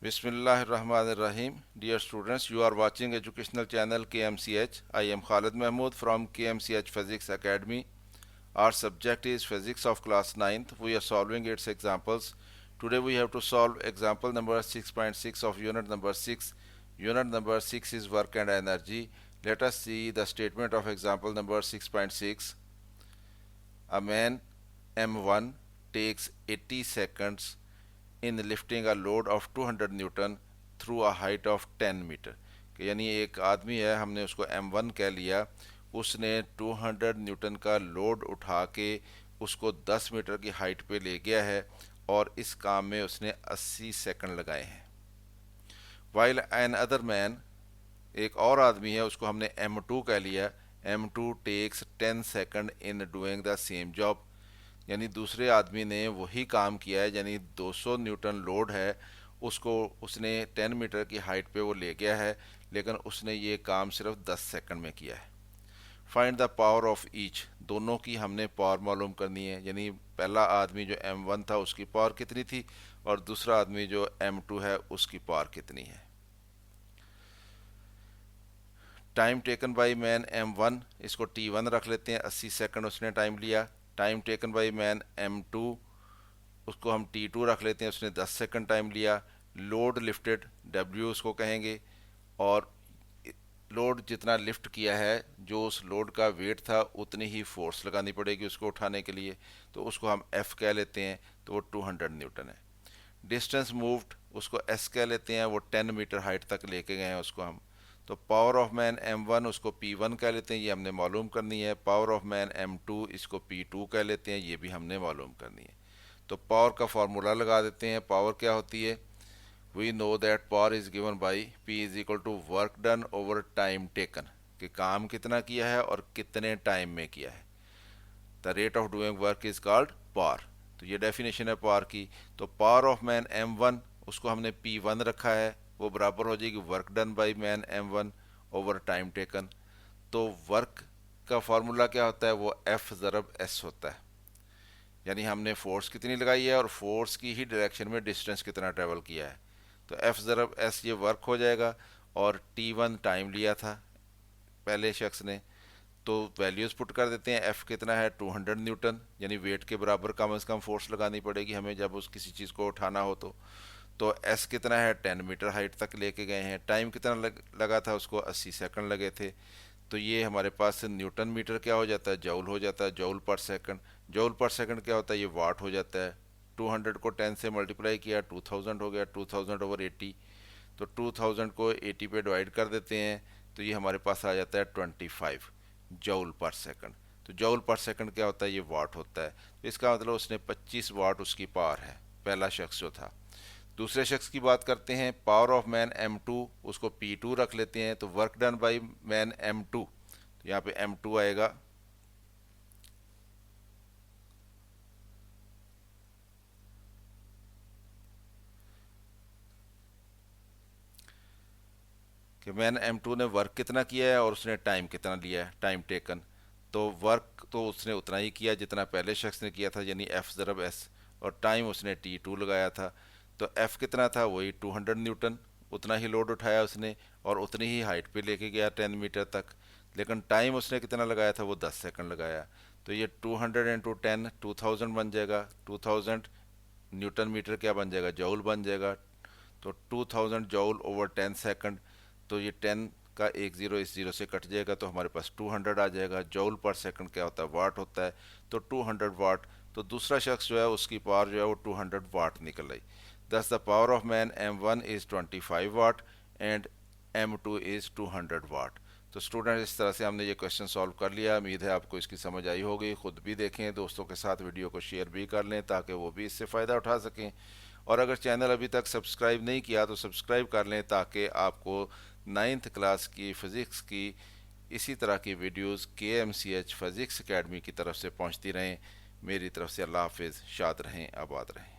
Bismillahirrahmanirrahim. Dear students, you are watching educational channel KMCH. I am Khalid Mahmood from KMCH Physics Academy. Our subject is Physics of class 9th. We are solving its examples. Today we have to solve example number 6.6 of unit number 6. Unit number 6 is work and energy. Let us see the statement of example number 6.6. A man M1 takes 80 seconds in lifting a load of 200 newton through a height of 10 metre. यानी एक आदमी है, हमने उसको M1 कह लिया, उसने 200 Newton का लोड उठा के उसको 10 मीटर की हाइट पे ले गया है और इस काम में उसने 80 सेकंड लगाए हैं। वाइल एन अदर मैन, एक और आदमी है, उसको हमने M2 कह लिया, M2 takes 10 second in doing the same job. यानी दूसरे आदमी ने वही काम किया है, यानी 200 न्यूटन लोड है, उसको उसने 10 मीटर की हाइट पे वो ले गया है, लेकिन उसने ये काम सिर्फ 10 सेकंड में किया है। Find the power of each, दोनों की हमने पावर मालूम करनी है। यानी पहला आदमी जो M1 था उसकी पावर कितनी थी और दूसरा आदमी जो M2 है उसकी पावर कितनी है। Time taken by man M1, इसको T1 रख लेते हैं, 80 सेकंड उसने टाइम लिया। Time taken by man M2, उसको हम T2 रख लेते हैं, उसने 10 सेकंड टाइम लिया। लोड लिफ्टेड W उसको कहेंगे, और लोड जितना लिफ्ट किया है, जो उस लोड का वेट था उतनी ही फोर्स लगानी पड़ेगी उसको उठाने के लिए, तो उसको हम F कह लेते हैं, तो वो 200 न्यूटन है। डिस्टेंस मूव्ड, उसको S कह लेते हैं, वो 10 मीटर हाइट तक लेके गए हैं उसको हम। तो पावर ऑफ मैन M1 उसको P1 कह लेते हैं, ये हमने मालूम करनी है। पावर ऑफ मैन M2 इसको P2 कह लेते हैं, ये भी हमने मालूम करनी है। तो पावर का फार्मूला लगा देते हैं। पावर क्या होती है? We know that power is given by P is equal to work done over time taken, कि काम कितना किया है और कितने टाइम में किया है। The rate of doing work is called power. तो ये डेफिनेशन है पावर की। तो पावर ऑफ मैन M1 उसको हमने P1 रखा है, वो बराबर हो जाएगी work done by man M1 over time taken. तो वर्क का फार्मूला क्या होता है? वो F ज़रब S होता है। यानी हमने फोर्स कितनी लगाई है और फोर्स की ही डायरेक्शन में डिस्टेंस कितना ट्रेवल किया है। तो F ज़रब S ये वर्क हो जाएगा, और T1 टाइम लिया था पहले शख्स ने, तो वैल्यूज़ पुट कर देते हैं। F कितना है? 200 न्यूटन, यानी वेट के बराबर कम से कम फोर्स लगानी पड़ेगी हमें जब उस किसी चीज़ को उठाना हो। तो S कितना है? 10 मीटर हाइट तक लेके गए हैं। टाइम कितना लगा था उसको? 80 सेकंड लगे थे। तो ये हमारे पास न्यूटन मीटर क्या हो जाता है? जूल हो जाता है, जूल पर सेकंड। जूल पर सेकंड क्या होता है? ये वाट हो जाता है। 200 को 10 से मल्टीप्लाई किया, 2000 हो गया, 2000 ओवर 80। तो 2000 को 80 पे डिवाइड कर देते हैं, तो ये हमारे पास आ जाता है 25 जूल पर सेकंड। तो जूल पर सेकंड क्या होता है? ये वाट होता है। तो इसका मतलब उसने 25 वाट उसकी पावर है, पहला शख्स जो था। दूसरे शख्स की बात करते हैं। पावर ऑफ मैन M2 उसको P2 रख लेते हैं, तो work done by man M2, तो यहाँ पे M2 आएगा। कि मैन M2 ने वर्क कितना किया है और उसने टाइम कितना लिया है, टाइम टेकन। तो वर्क तो उसने उतना ही किया जितना पहले शख्स ने किया था, यानी F ज़रब S, और टाइम उसने T2 लगाया था। तो F कितना था? वही 200 न्यूटन, उतना ही लोड उठाया उसने और उतनी ही हाइट पे लेके गया 10 मीटर तक। लेकिन टाइम उसने कितना लगाया था? वो 10 सेकंड लगाया। तो ये 200 इंटू 10 2000 बन जाएगा। 2000 न्यूटन मीटर क्या बन जाएगा? जूल बन जाएगा। तो 2000 जूल ओवर 10 सेकंड। तो ये 10 का एक ज़ीरो इस ज़ीरो से कट जाएगा, तो हमारे पास 200 आ जाएगा। जूल पर सेकंड क्या होता है? वाट होता है। तो 200 वाट। तो दूसरा शख्स जो है उसकी पावर जो है वो 200 वाट निकल आई। Thus the power of man M1 is 25 watt and M2 is 200 watt। तो स्टूडेंट, इस तरह से हमने ये क्वेश्चन सॉल्व कर लिया। उम्मीद है आपको इसकी समझ आई होगी। ख़ुद भी देखें, दोस्तों के साथ वीडियो को शेयर भी कर लें ताकि वो भी इससे फ़ायदा उठा सकें। और अगर चैनल अभी तक सब्सक्राइब नहीं किया तो सब्सक्राइब कर लें ताकि आपको 9th क्लास की फ़िज़िक्स की इसी तरह की वीडियोस KMCH फ़िज़िक्स एकेडमी की तरफ से पहुंचती रहें। मेरी तरफ से अल्लाह हाफिज़। शाद रहें, आबाद रहें।